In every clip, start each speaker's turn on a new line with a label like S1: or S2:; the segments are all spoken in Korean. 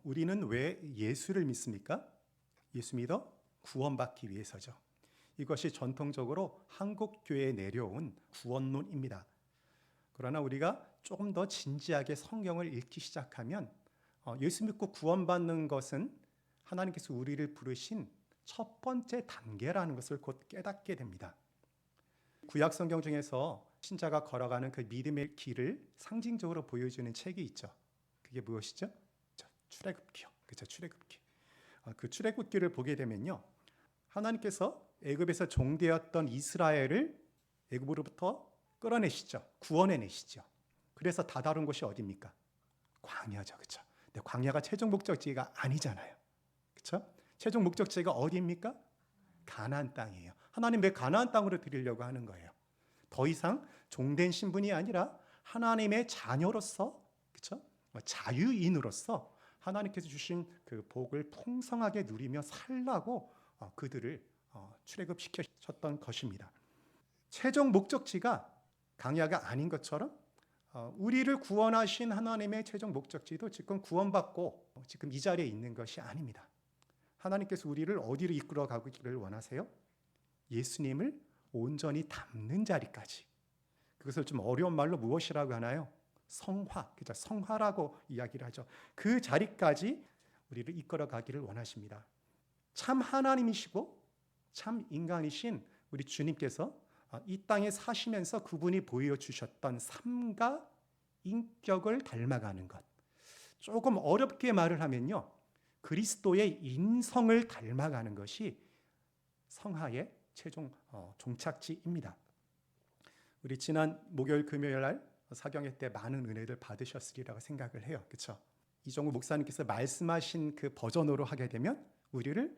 S1: 우리는 왜 예수를 믿습니까? 예수 믿어 구원받기 위해서죠. 이것이 전통적으로 한국 교회에 내려온 구원론입니다. 그러나 우리가 조금 더 진지하게 성경을 읽기 시작하면 예수 믿고 구원받는 것은 하나님께서 우리를 부르신 첫 번째 단계라는 것을 곧 깨닫게 됩니다. 구약 성경 중에서 신자가 걸어가는 그 믿음의 길을 상징적으로 보여주는 책이 있죠. 그게 무엇이죠? 출애굽기요. 그렇죠. 출애굽기. 그 출애굽기를 보게 되면요, 하나님께서 애굽에서 종되었던 이스라엘을 애굽으로부터 끌어내시죠. 구원해내시죠. 그래서 다다른 곳이 어디입니까? 광야죠. 그렇죠. 근데 광야가 최종 목적지가 아니잖아요. 그렇죠? 최종 목적지가 어디입니까? 가나안 땅이에요. 하나님 왜 가나안 땅으로 드리려고 하는 거예요? 더 이상 종된 신분이 아니라 하나님의 자녀로서, 그렇죠? 자유인으로서 하나님께서 주신 그 복을 풍성하게 누리며 살라고 그들을 출애굽시켰던 것입니다. 최종 목적지가 광야가 아닌 것처럼 우리를 구원하신 하나님의 최종 목적지도 지금 구원받고 지금 이 자리에 있는 것이 아닙니다. 하나님께서 우리를 어디로 이끌어 가기를 원하세요? 예수님을 온전히 담는 자리까지. 그것을 좀 어려운 말로 무엇이라고 하나요? 성화, 그죠? 성화라고 이야기를 하죠. 그 자리까지 우리를 이끌어 가기를 원하십니다. 참 하나님이시고 참 인간이신 우리 주님께서 이 땅에 사시면서 그분이 보여주셨던 삶과 인격을 닮아가는 것. 조금 어렵게 말을 하면요, 그리스도의 인성을 닮아가는 것이 성화의 최종 종착지입니다. 우리 지난 목요일 금요일 날 사경회 때 많은 은혜를 받으셨으리라고 생각을 해요. 그렇죠? 이종우 목사님께서 말씀하신 그 버전으로 하게 되면 우리를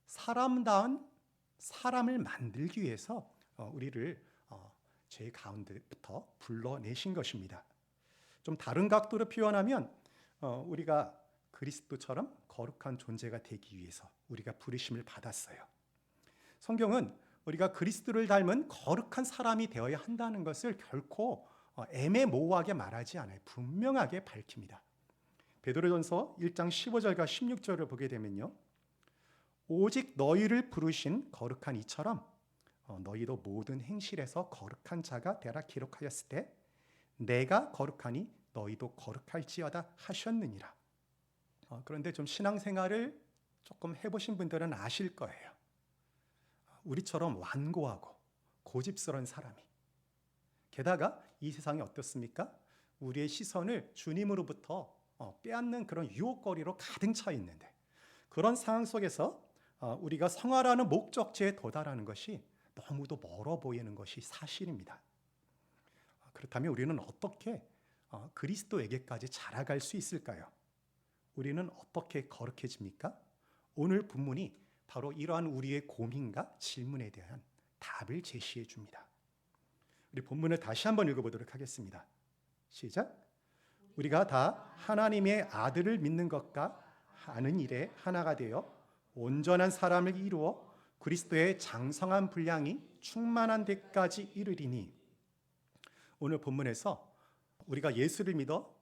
S1: 사람다운 사람을 만들기 위해서 우리를 죄 가운데부터 불러내신 것입니다. 좀 다른 각도로 표현하면 우리가 그리스도처럼 거룩한 존재가 되기 위해서 우리가 부르심을 받았어요. 성경은 우리가 그리스도를 닮은 거룩한 사람이 되어야 한다는 것을 결코 애매모호하게 말하지 않아요. 분명하게 밝힙니다. 베드로전서 1장 15절과 16절을 보게 되면요, 오직 너희를 부르신 거룩한 이처럼 너희도 모든 행실에서 거룩한 자가 되라 기록하였을 때 내가 거룩하니 너희도 거룩할지어다 하셨느니라. 그런데 좀 신앙생활을 조금 해보신 분들은 아실 거예요. 우리처럼 완고하고 고집스러운 사람이, 게다가 이 세상이 어떻습니까? 우리의 시선을 주님으로부터 빼앗는 그런 유혹거리로 가득 차 있는데, 그런 상황 속에서 우리가 성화라는 목적지에 도달하는 것이 너무도 멀어 보이는 것이 사실입니다. 그렇다면 우리는 어떻게 그리스도에게까지 자라갈 수 있을까요? 우리는 어떻게 거룩해집니까? 오늘 본문이 바로 이러한 우리의 고민과 질문에 대한 답을 제시해 줍니다. 우리 본문을 다시 한번 읽어보도록 하겠습니다. 시작. 우리가 다 하나님의 아들을 믿는 것과 하는 일에 하나가 되어 온전한 사람을 이루어 그리스도의 장성한 분량이 충만한 데까지 이르리니. 오늘 본문에서 우리가 예수를 믿어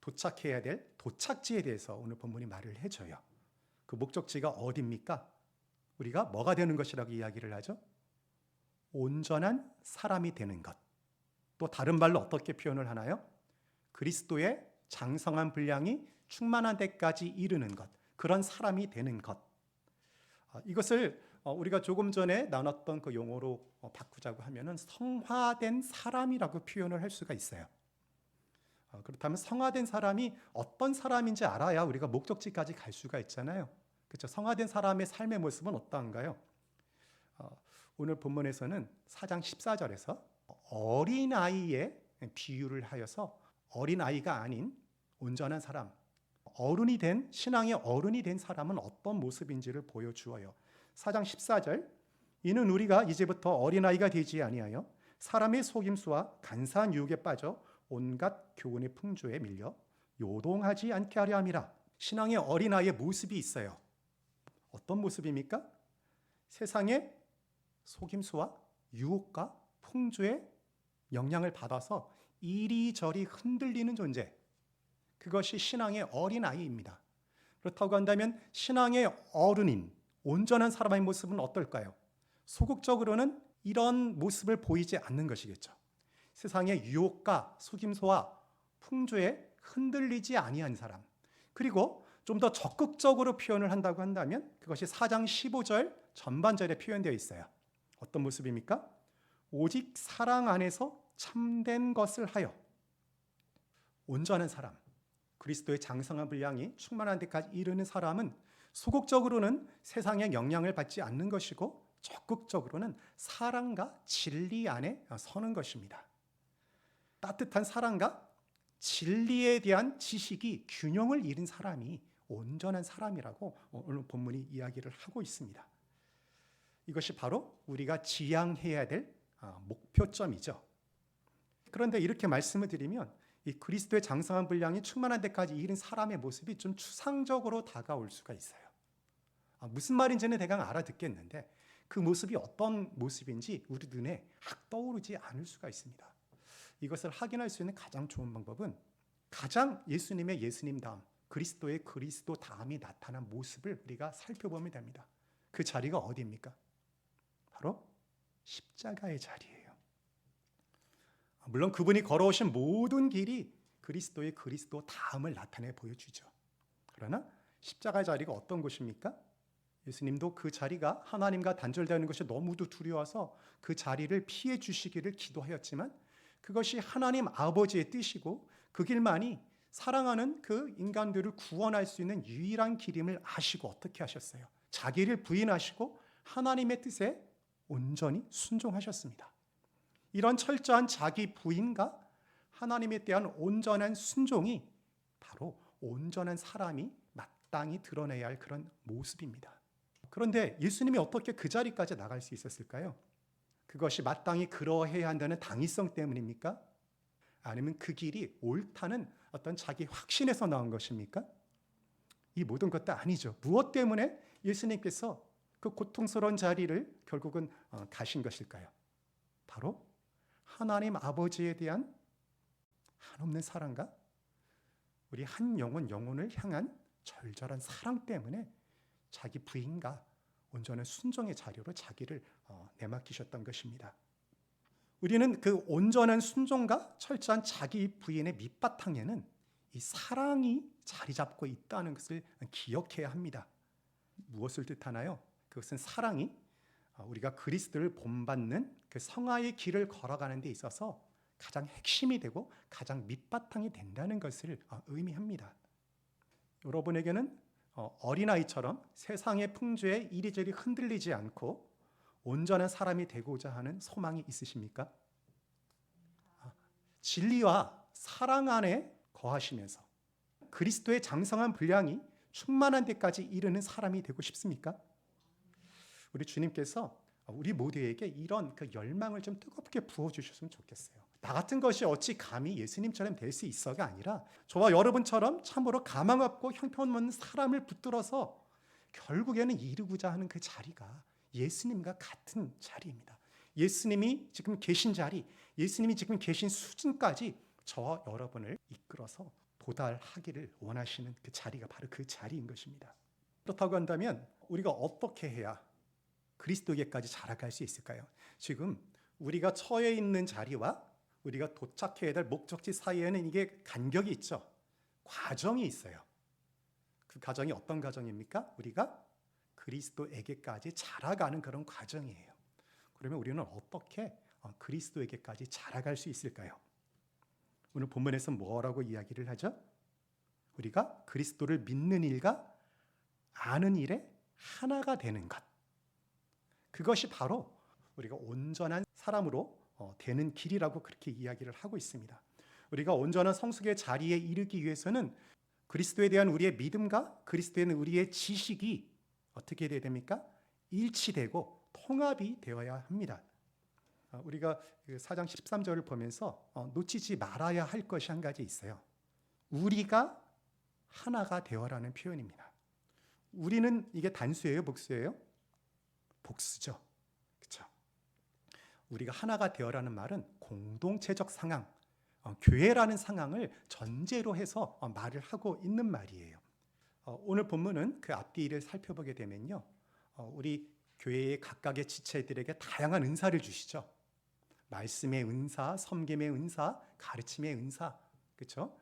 S1: 도착해야 될 도착지에 대해서 오늘 본문이 말을 해줘요. 그 목적지가 어디입니까? 우리가 뭐가 되는 것이라고 이야기를 하죠? 온전한 사람이 되는 것. 또 다른 말로 어떻게 표현을 하나요? 그리스도의 장성한 분량이 충만한 데까지 이르는 것. 그런 사람이 되는 것. 이것을 우리가 조금 전에 나눴던 그 용어로 바꾸자고 하면은 성화된 사람이라고 표현을 할 수가 있어요. 그렇다면 성화된 사람이 어떤 사람인지 알아야 우리가 목적지까지 갈 수가 있잖아요. 그렇죠? 성화된 사람의 삶의 모습은 어떠한가요? 오늘 본문에서는 4장 14절에서 어린아이의 비유를 하여서 어린아이가 아닌 온전한 사람, 어른이 된, 신앙의 어른이 된 사람은 어떤 모습인지를 보여주어요. 4장 14절, 이는 우리가 이제부터 어린아이가 되지 아니하여 사람의 속임수와 간사한 유혹에 빠져 온갖 교훈의 풍조에 밀려 요동하지 않게 하려 함이라. 신앙의 어린아이의 모습이 있어요. 어떤 모습입니까? 세상의 속임수와 유혹과 풍조의 영향을 받아서 이리저리 흔들리는 존재, 그것이 신앙의 어린아이입니다. 그렇다고 한다면 신앙의 어른인 온전한 사람의 모습은 어떨까요? 소극적으로는 이런 모습을 보이지 않는 것이겠죠. 세상의 유혹과 속임수와 풍조에 흔들리지 아니한 사람. 그리고 좀 더 적극적으로 표현을 한다고 한다면 그것이 4장 15절 전반절에 표현되어 있어요. 어떤 모습입니까? 오직 사랑 안에서 참된 것을 하여. 온전한 사람, 그리스도의 장성한 분량이 충만한 데까지 이르는 사람은 소극적으로는 세상의 영향을 받지 않는 것이고 적극적으로는 사랑과 진리 안에 서는 것입니다. 따뜻한 사랑과 진리에 대한 지식이 균형을 이룬 사람이 온전한 사람이라고 오늘 본문이 이야기를 하고 있습니다. 이것이 바로 우리가 지향해야 될 목표점이죠. 그런데 이렇게 말씀을 드리면 이 그리스도의 장성한 분량이 충만한 데까지 이른 사람의 모습이 좀 추상적으로 다가올 수가 있어요. 무슨 말인지는 대강 알아듣겠는데 그 모습이 어떤 모습인지 우리 눈에 확 떠오르지 않을 수가 있습니다. 이것을 확인할 수 있는 가장 좋은 방법은 가장 예수님의 예수님다움, 그리스도의 그리스도다움이 나타난 모습을 우리가 살펴보면 됩니다. 그 자리가 어디입니까? 바로 십자가의 자리예요. 물론 그분이 걸어오신 모든 길이 그리스도의 그리스도다움을 나타내 보여주죠. 그러나 십자가의 자리가 어떤 곳입니까? 예수님도 그 자리가 하나님과 단절되는 것이 너무도 두려워서 그 자리를 피해 주시기를 기도하였지만 그것이 하나님 아버지의 뜻이고 그 길만이 사랑하는 그 인간들을 구원할 수 있는 유일한 길임을 아시고 어떻게 하셨어요? 자기를 부인하시고 하나님의 뜻에 온전히 순종하셨습니다. 이런 철저한 자기 부인과 하나님에 대한 온전한 순종이 바로 온전한 사람이 마땅히 드러내야 할 그런 모습입니다. 그런데 예수님이 어떻게 그 자리까지 나갈 수 있었을까요? 그것이 마땅히 그러해야 한다는 당위성 때문입니까? 아니면 그 길이 옳다는 어떤 자기 확신에서 나온 것입니까? 이 모든 것도 아니죠. 무엇 때문에 예수님께서 그 고통스러운 자리를 결국은 가신 것일까요? 바로 하나님 아버지에 대한 한없는 사랑과 우리 한 영혼을 향한 절절한 사랑 때문에 자기 부인과 온전한 순종의 자료로 자기를 내맡기셨던 것입니다. 우리는 그 온전한 순종과 철저한 자기 부인의 밑바탕에는 이 사랑이 자리 잡고 있다는 것을 기억해야 합니다. 무엇을 뜻하나요? 그것은 사랑이 우리가 그리스도를 본받는 그 성화의 길을 걸어가는 데 있어서 가장 핵심이 되고 가장 밑바탕이 된다는 것을 의미합니다. 여러분에게는 어린아이처럼 세상의 풍조에 이리저리 흔들리지 않고 온전한 사람이 되고자 하는 소망이 있으십니까? 진리와 사랑 안에 거하시면서 그리스도의 장성한 분량이 충만한 데까지 이르는 사람이 되고 싶습니까? 우리 주님께서 우리 모두에게 이런 그 열망을 좀 뜨겁게 부어주셨으면 좋겠어요. 나 같은 것이 어찌 감히 예수님처럼 될 수 있어가 아니라 저와 여러분처럼 참으로 가망 없고 형편없는 사람을 붙들어서 결국에는 이루고자 하는 그 자리가 예수님과 같은 자리입니다. 예수님이 지금 계신 자리, 예수님이 지금 계신 수준까지 저와 여러분을 이끌어서 도달하기를 원하시는 그 자리가 바로 그 자리인 것입니다. 그렇다고 한다면 우리가 어떻게 해야 그리스도에게까지 자라갈 수 있을까요? 지금 우리가 처해 있는 자리와 우리가 도착해야 될 목적지 사이에는 이게 간격이 있죠. 과정이 있어요. 그 과정이 어떤 과정입니까? 우리가 그리스도에게까지 자라가는 그런 과정이에요. 그러면 우리는 어떻게 그리스도에게까지 자라갈 수 있을까요? 오늘 본문에서 뭐라고 이야기를 하죠? 우리가 그리스도를 믿는 일과 아는 일에 하나가 되는 것. 그것이 바로 우리가 온전한 사람으로 되는 길이라고 그렇게 이야기를 하고 있습니다. 우리가 온전한 성숙의 자리에 이르기 위해서는 그리스도에 대한 우리의 믿음과 그리스도에 대한 우리의 지식이 어떻게 되어야 됩니까? 일치되고 통합이 되어야 합니다. 우리가 4장 13절을 보면서 놓치지 말아야 할 것이 한 가지 있어요. 우리가 하나가 되어라는 표현입니다. 우리는 이게 단수예요, 복수예요? 복수죠. 그렇죠? 우리가 하나가 되어라는 말은 공동체적 상황, 교회라는 상황을 전제로 해서 말을 하고 있는 말이에요. 오늘 본문은 그 앞뒤를 살펴보게 되면요, 우리 교회의 각각의 지체들에게 다양한 은사를 주시죠. 말씀의 은사, 섬김의 은사, 가르침의 은사, 그렇죠?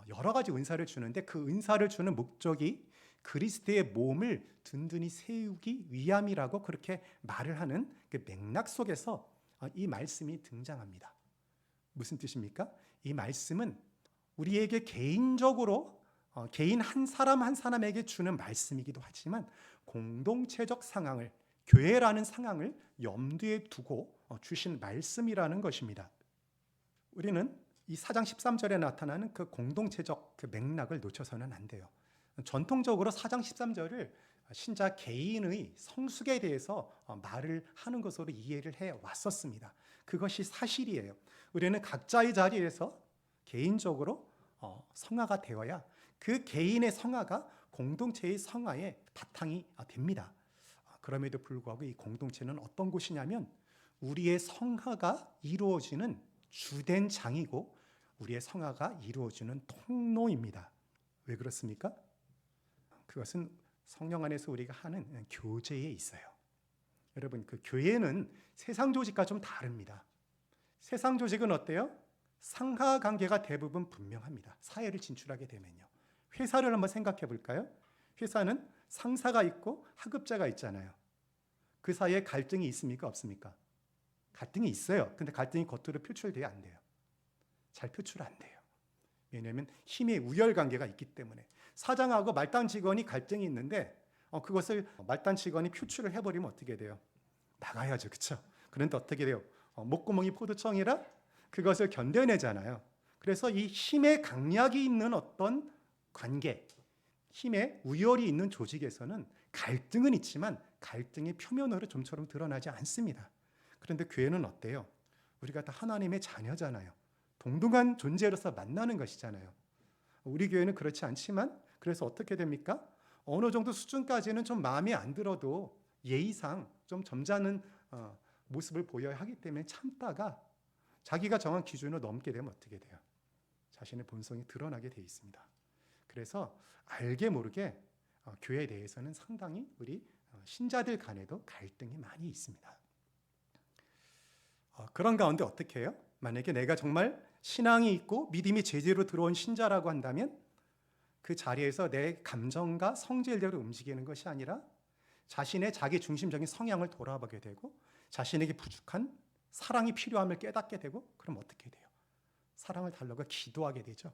S1: 여러 가지 은사를 주는데 그 은사를 주는 목적이 그리스도의 몸을 든든히 세우기 위함이라고 그렇게 말을 하는 그 맥락 속에서 이 말씀이 등장합니다. 무슨 뜻입니까? 이 말씀은 우리에게 개인적으로 개인 한 사람 한 사람에게 주는 말씀이기도 하지만 공동체적 상황을, 교회라는 상황을 염두에 두고 주신 말씀이라는 것입니다. 우리는 이 4장 13절에 나타나는 그 공동체적 그 맥락을 놓쳐서는 안 돼요. 전통적으로 4장 13절을 신자 개인의 성숙에 대해서 말을 하는 것으로 이해를 해 왔었습니다. 그것이 사실이에요. 우리는 각자의 자리에서 개인적으로 성화가 되어야 그 개인의 성화가 공동체의 성화의 바탕이 됩니다. 그럼에도 불구하고 이 공동체는 어떤 곳이냐면 우리의 성화가 이루어지는 주된 장이고 우리의 성화가 이루어지는 통로입니다. 왜 그렇습니까? 그것은 성령 안에서 우리가 하는 교제에 있어요. 여러분, 그 교회는 세상 조직과 좀 다릅니다. 세상 조직은 어때요? 상하 관계가 대부분 분명합니다. 사회를 진출하게 되면요. 회사를 한번 생각해 볼까요? 회사는 상사가 있고 하급자가 있잖아요. 그 사이에 갈등이 있습니까? 없습니까? 갈등이 있어요. 근데 갈등이 겉으로 표출돼야 안 돼요. 잘 표출 안 돼요. 왜냐하면 힘의 우열 관계가 있기 때문에. 사장하고 말단 직원이 갈등이 있는데 그것을 말단 직원이 표출을 해버리면 어떻게 돼요? 나가야죠. 그렇죠? 그런데 어떻게 돼요? 목구멍이 포도청이라 그것을 견뎌내잖아요. 그래서 이 힘의 강약이 있는 어떤 관계, 힘의 우열이 있는 조직에서는 갈등은 있지만 갈등이 표면으로 좀처럼 드러나지 않습니다. 그런데 교회는 어때요? 우리가 다 하나님의 자녀잖아요. 동등한 존재로서 만나는 것이잖아요. 우리 교회는 그렇지 않지만 그래서 어떻게 됩니까? 어느 정도 수준까지는 좀 마음에 안 들어도 예의상 좀 점잖은 모습을 보여야 하기 때문에 참다가 자기가 정한 기준을 넘게 되면 어떻게 돼요? 자신의 본성이 드러나게 돼 있습니다. 그래서 알게 모르게 교회에 대해서는 상당히 우리 신자들 간에도 갈등이 많이 있습니다. 그런 가운데 어떻게 해요? 만약에 내가 정말 신앙이 있고 믿음이 제대로 들어온 신자라고 한다면 그 자리에서 내 감정과 성질대로 움직이는 것이 아니라 자신의 자기 중심적인 성향을 돌아보게 되고 자신에게 부족한 사랑이 필요함을 깨닫게 되고 그럼 어떻게 돼요? 사랑을 달라고 기도하게 되죠.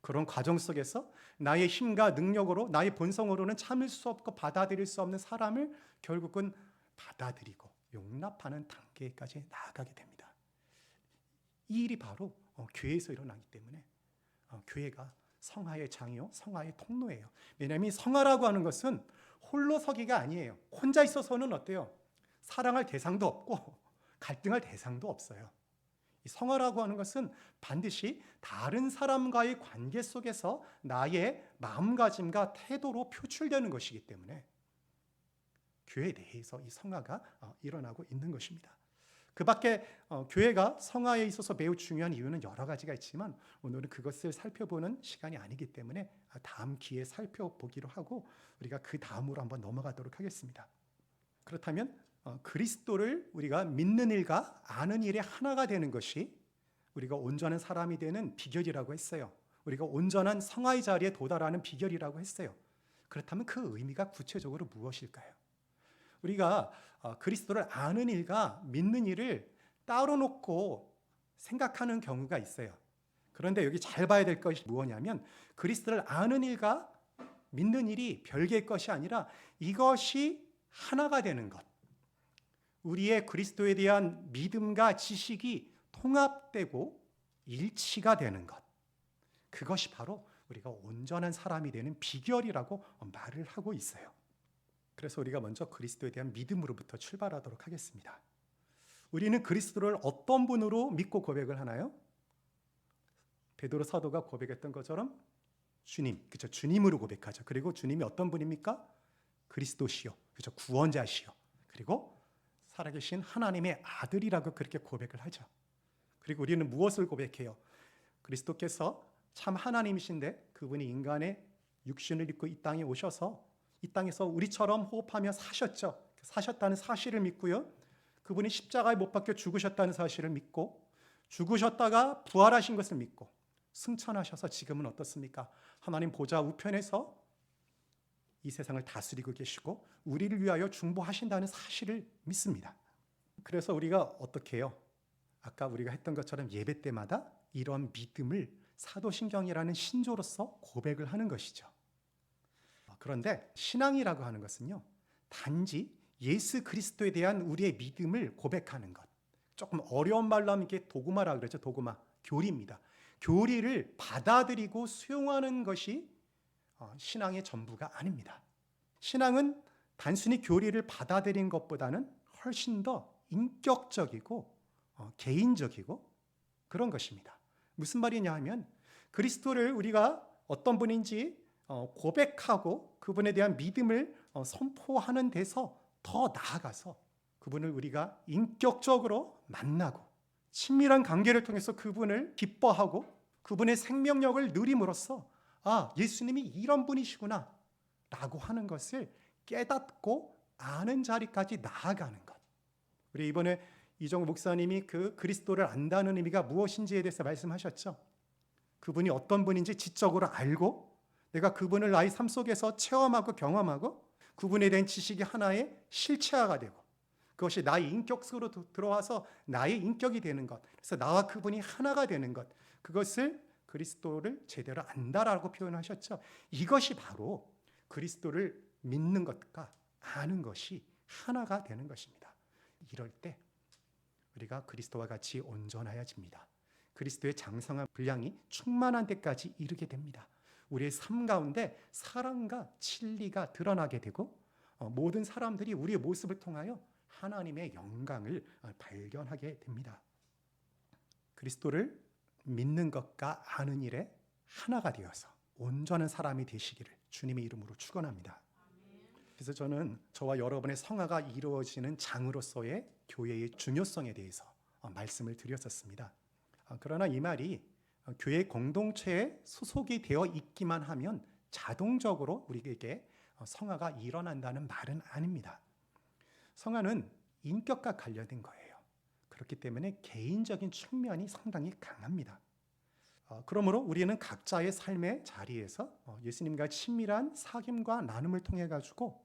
S1: 그런 과정 속에서 나의 힘과 능력으로 나의 본성으로는 참을 수 없고 받아들일 수 없는 사람을 결국은 받아들이고 용납하는 단계까지 나아가게 됩니다. 이 일이 바로 교회에서 일어나기 때문에 교회가 성화의 장이요, 성화의 통로예요. 왜냐하면 성화라고 하는 것은 홀로 서기가 아니에요. 혼자 있어서는 어때요? 사랑할 대상도 없고 갈등할 대상도 없어요. 이 성화라고 하는 것은 반드시 다른 사람과의 관계 속에서 나의 마음가짐과 태도로 표출되는 것이기 때문에 교회 내에서 이 성화가 일어나고 있는 것입니다. 그 밖에 교회가 성화에 있어서 매우 중요한 이유는 여러 가지가 있지만 오늘은 그것을 살펴보는 시간이 아니기 때문에 다음 기회에 살펴보기로 하고 우리가 그 다음으로 한번 넘어가도록 하겠습니다. 그렇다면 그리스도를 우리가 믿는 일과 아는 일의 하나가 되는 것이 우리가 온전한 사람이 되는 비결이라고 했어요. 우리가 온전한 성화의 자리에 도달하는 비결이라고 했어요. 그렇다면 그 의미가 구체적으로 무엇일까요? 우리가 그리스도를 아는 일과 믿는 일을 따로 놓고 생각하는 경우가 있어요. 그런데 여기 잘 봐야 될 것이 무엇이냐면 그리스도를 아는 일과 믿는 일이 별개의 것이 아니라 이것이 하나가 되는 것. 우리의 그리스도에 대한 믿음과 지식이 통합되고 일치가 되는 것. 그것이 바로 우리가 온전한 사람이 되는 비결이라고 말을 하고 있어요. 그래서 우리가 먼저 그리스도에 대한 믿음으로부터 출발하도록 하겠습니다. 우리는 그리스도를 어떤 분으로 믿고 고백을 하나요? 베드로 사도가 고백했던 것처럼 주님, 그렇죠? 주님으로 고백하죠. 그리고 주님이 어떤 분입니까? 그리스도시요, 그렇죠? 구원자시요. 그리고 살아계신 하나님의 아들이라고 그렇게 고백을 하죠. 그리고 우리는 무엇을 고백해요? 그리스도께서 참 하나님이신데 그분이 인간의 육신을 입고 이 땅에 오셔서 이 땅에서 우리처럼 호흡하며 사셨죠. 사셨다는 사실을 믿고요. 그분이 십자가에 못 박혀 죽으셨다는 사실을 믿고 죽으셨다가 부활하신 것을 믿고 승천하셔서 지금은 어떻습니까? 하나님 보좌 우편에서 이 세상을 다스리고 계시고 우리를 위하여 중보하신다는 사실을 믿습니다. 그래서 우리가 어떻게 해요? 아까 우리가 했던 것처럼 예배 때마다 이런 믿음을 사도신경이라는 신조로서 고백을 하는 것이죠. 그런데 신앙이라고 하는 것은요, 단지 예수 그리스도에 대한 우리의 믿음을 고백하는 것. 조금 어려운 말로 하면 이게 도구마라 그러죠. 도구마, 교리입니다. 교리를 받아들이고 수용하는 것이 신앙의 전부가 아닙니다. 신앙은 단순히 교리를 받아들인 것보다는 훨씬 더 인격적이고 개인적이고 그런 것입니다. 무슨 말이냐 하면 그리스도를 우리가 어떤 분인지 고백하고 그분에 대한 믿음을 선포하는 데서 더 나아가서 그분을 우리가 인격적으로 만나고 친밀한 관계를 통해서 그분을 기뻐하고 그분의 생명력을 누림으로써 예수님이 이런 분이시구나 라고 하는 것을 깨닫고 아는 자리까지 나아가는 것. 우리 이번에 이정우 목사님이 그 그리스도를 안다는 의미가 무엇인지에 대해서 말씀하셨죠. 그분이 어떤 분인지 지적으로 알고 내가 그분을 나의 삶 속에서 체험하고 경험하고 그분에 대한 지식이 하나의 실체화가 되고 그것이 나의 인격 속으로 들어와서 나의 인격이 되는 것. 그래서 나와 그분이 하나가 되는 것. 그것을 그리스도를 제대로 안다라고 표현하셨죠. 이것이 바로 그리스도를 믿는 것과 아는 것이 하나가 되는 것입니다. 이럴 때 우리가 그리스도와 같이 온전하여집니다. 그리스도의 장성한 분량이 충만한 데까지 이르게 됩니다. 우리의 삶 가운데 사랑과 진리가 드러나게 되고 모든 사람들이 우리의 모습을 통하여 하나님의 영광을 발견하게 됩니다. 그리스도를 믿는 것과 아는 일에 하나가 되어서 온전한 사람이 되시기를 주님의 이름으로 축원합니다. 그래서 저는 저와 여러분의 성화가 이루어지는 장으로서의 교회의 중요성에 대해서 말씀을 드렸었습니다. 그러나 이 말이 교회 공동체에 소속이 되어 있기만 하면 자동적으로 우리에게 성화가 일어난다는 말은 아닙니다. 성화는 인격과 관련된 거예요. 그렇기 때문에 개인적인 측면이 상당히 강합니다. 그러므로 우리는 각자의 삶의 자리에서 예수님과 친밀한 사귐과 나눔을 통해 가지고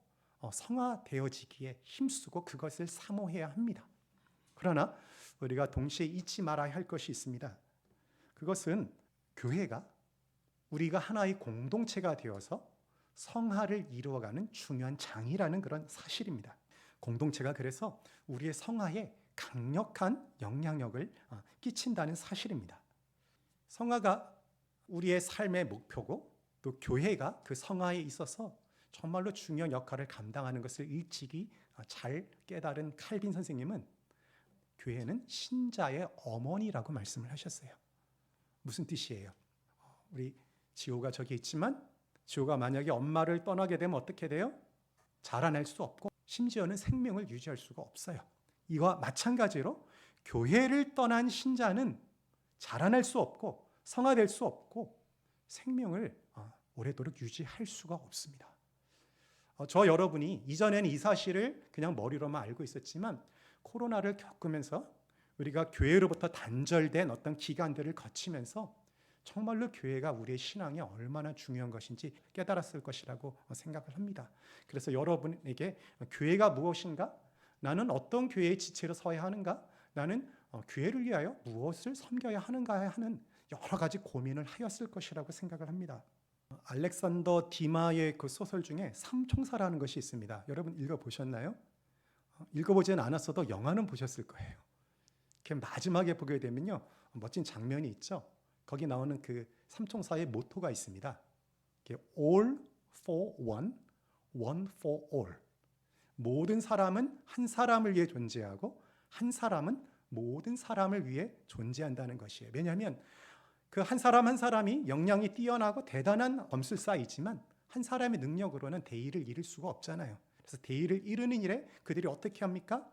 S1: 성화되어지기에 힘쓰고 그것을 사모해야 합니다. 그러나 우리가 동시에 잊지 말아야 할 것이 있습니다. 그것은 교회가 우리가 하나의 공동체가 되어서 성화를 이루어가는 중요한 장이라는 그런 사실입니다. 공동체가 그래서 우리의 성화에 강력한 영향력을 끼친다는 사실입니다. 성화가 우리의 삶의 목표고 또 교회가 그 성화에 있어서 정말로 중요한 역할을 감당하는 것을 일찍이 잘 깨달은 칼빈 선생님은 교회는 신자의 어머니라고 말씀을 하셨어요. 무슨 뜻이에요? 우리 지호가 저기 있지만 지호가 만약에 엄마를 떠나게 되면 어떻게 돼요? 자라날 수 없고 심지어는 생명을 유지할 수가 없어요. 이와 마찬가지로 교회를 떠난 신자는 자라날 수 없고 성화될 수 없고 생명을 오래도록 유지할 수가 없습니다. 저 여러분이 이전에는 이 사실을 그냥 머리로만 알고 있었지만 코로나를 겪으면서 우리가 교회로부터 단절된 어떤 기간들을 거치면서 정말로 교회가 우리의 신앙에 얼마나 중요한 것인지 깨달았을 것이라고 생각을 합니다. 그래서 여러분에게 교회가 무엇인가? 나는 어떤 교회의 지체로 서야 하는가? 나는 교회를 위하여 무엇을 섬겨야 하는가 하는 여러 가지 고민을 하였을 것이라고 생각을 합니다. 알렉산더 디마의 그 소설 중에 삼총사라는 것이 있습니다. 여러분 읽어보셨나요? 읽어보지는 않았어도 영화는 보셨을 거예요. 마지막에 보게 되면요, 멋진 장면이 있죠. 거기 나오는 그 삼총사의 모토가 있습니다. All for one, one for all. 모든 사람은 한 사람을 위해 존재하고 한 사람은 모든 사람을 위해 존재한다는 것이에요. 왜냐하면 그 한 사람 한 사람이 역량이 뛰어나고 대단한 검술사이지만 한 사람의 능력으로는 대의를 이룰 수가 없잖아요. 그래서 대의를 이루는 일에 그들이 어떻게 합니까?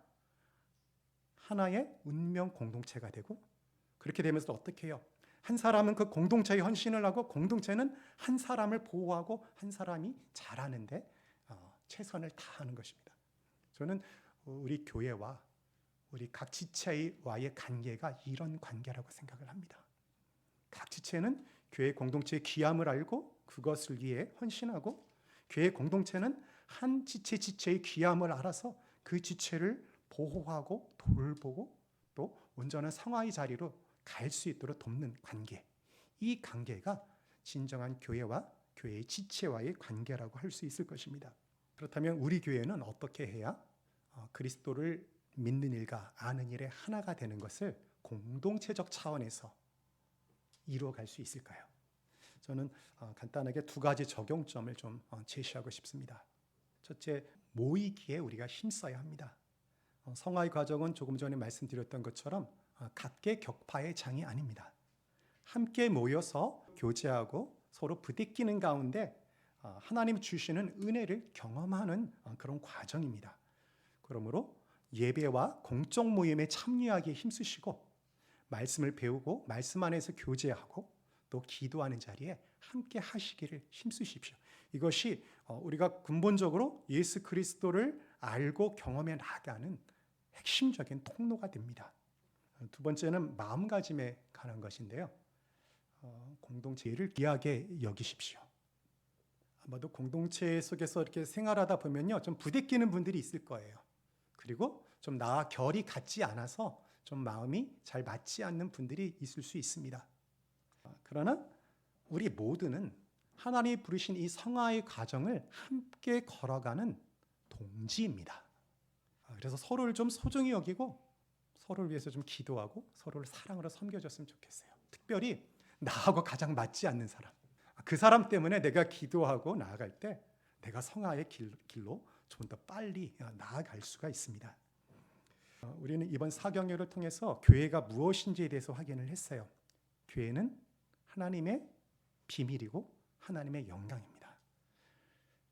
S1: 하나의 운명 공동체가 되고 그렇게 되면서 어떻게 해요? 한 사람은 그 공동체에 헌신을 하고 공동체는 한 사람을 보호하고 한 사람이 잘하는데 최선을 다하는 것입니다. 저는 우리 교회와 우리 각 지체와의 관계가 이런 관계라고 생각을 합니다. 각 지체는 교회 공동체의 귀함을 알고 그것을 위해 헌신하고 교회 공동체는 한 지체의 귀함을 알아서 그 지체를 보호하고 돌보고 또 온전한 성화의 자리로 갈 수 있도록 돕는 관계. 이 관계가 진정한 교회와 교회의 지체와의 관계라고 할 수 있을 것입니다. 그렇다면 우리 교회는 어떻게 해야 그리스도를 믿는 일과 아는 일의 하나가 되는 것을 공동체적 차원에서 이루어갈 수 있을까요? 저는 간단하게 두 가지 적용점을 좀 제시하고 싶습니다. 첫째, 모이기에 우리가 힘써야 합니다. 성화의 과정은 조금 전에 말씀드렸던 것처럼 각계격파의 장이 아닙니다. 함께 모여서 교제하고 서로 부대끼는 가운데 하나님 주시는 은혜를 경험하는 그런 과정입니다. 그러므로 예배와 공적 모임에 참여하기에 힘쓰시고 말씀을 배우고 말씀 안에서 교제하고 또 기도하는 자리에 함께 하시기를 힘쓰십시오. 이것이 우리가 근본적으로 예수 그리스도를 알고 경험해 나가는 핵심적인 통로가 됩니다. 두 번째는 마음가짐에 관한 것인데요. 공동체를 귀하게 여기십시오. 아마도 공동체 속에서 이렇게 생활하다 보면요, 좀 부대끼는 분들이 있을 거예요. 그리고 좀 나와 결이 같지 않아서 좀 마음이 잘 맞지 않는 분들이 있을 수 있습니다. 그러나 우리 모두는 하나님이 부르신 이 성화의 과정을 함께 걸어가는 동지입니다. 그래서 서로를 좀 소중히 여기고 서로를 위해서 좀 기도하고 서로를 사랑으로 섬겨줬으면 좋겠어요. 특별히 나하고 가장 맞지 않는 사람. 그 사람 때문에 내가 기도하고 나아갈 때 내가 성화의 길로 좀 더 빨리 나아갈 수가 있습니다. 우리는 이번 사경회를 통해서 교회가 무엇인지에 대해서 확인을 했어요. 교회는 하나님의 비밀이고 하나님의 영광입니다.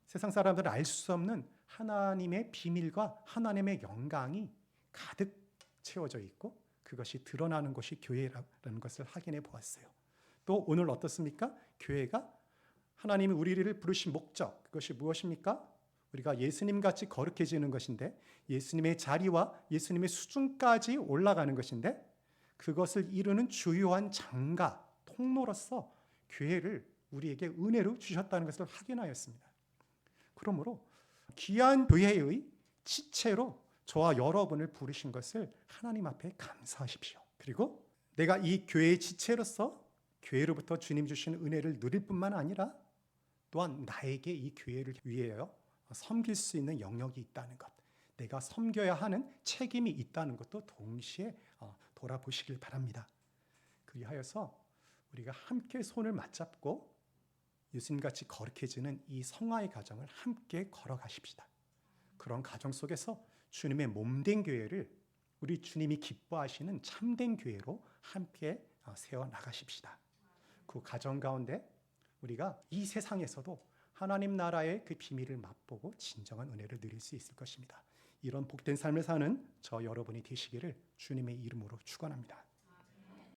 S1: 세상 사람들은 알 수 없는 하나님의 비밀과 하나님의 영광이 가득 채워져 있고 그것이 드러나는 것이 교회라는 것을 확인해 보았어요. 또 오늘 어떻습니까? 교회가 하나님이 우리를 부르신 목적, 그것이 무엇입니까? 우리가 예수님같이 거룩해지는 것인데 예수님의 자리와 예수님의 수준까지 올라가는 것인데 그것을 이루는 주요한 장가, 통로로서 교회를 우리에게 은혜로 주셨다는 것을 확인하였습니다. 그러므로 귀한 교회의 지체로 저와 여러분을 부르신 것을 하나님 앞에 감사하십시오. 그리고 내가 이 교회의 지체로서 교회로부터 주님 주신 은혜를 누릴 뿐만 아니라 또한 나에게 이 교회를 위하여 섬길 수 있는 영역이 있다는 것, 내가 섬겨야 하는 책임이 있다는 것도 동시에 돌아보시길 바랍니다. 그리하여서 우리가 함께 손을 맞잡고 예수님같이 거룩해지는 이 성화의 과정을 함께 걸어가십시다. 그런 과정 속에서 주님의 몸된 교회를 우리 주님이 기뻐하시는 참된 교회로 함께 세워나가십시다. 그 과정 가운데 우리가 이 세상에서도 하나님 나라의 그 비밀을 맛보고 진정한 은혜를 누릴 수 있을 것입니다. 이런 복된 삶을 사는 저 여러분이 되시기를 주님의 이름으로 축원합니다.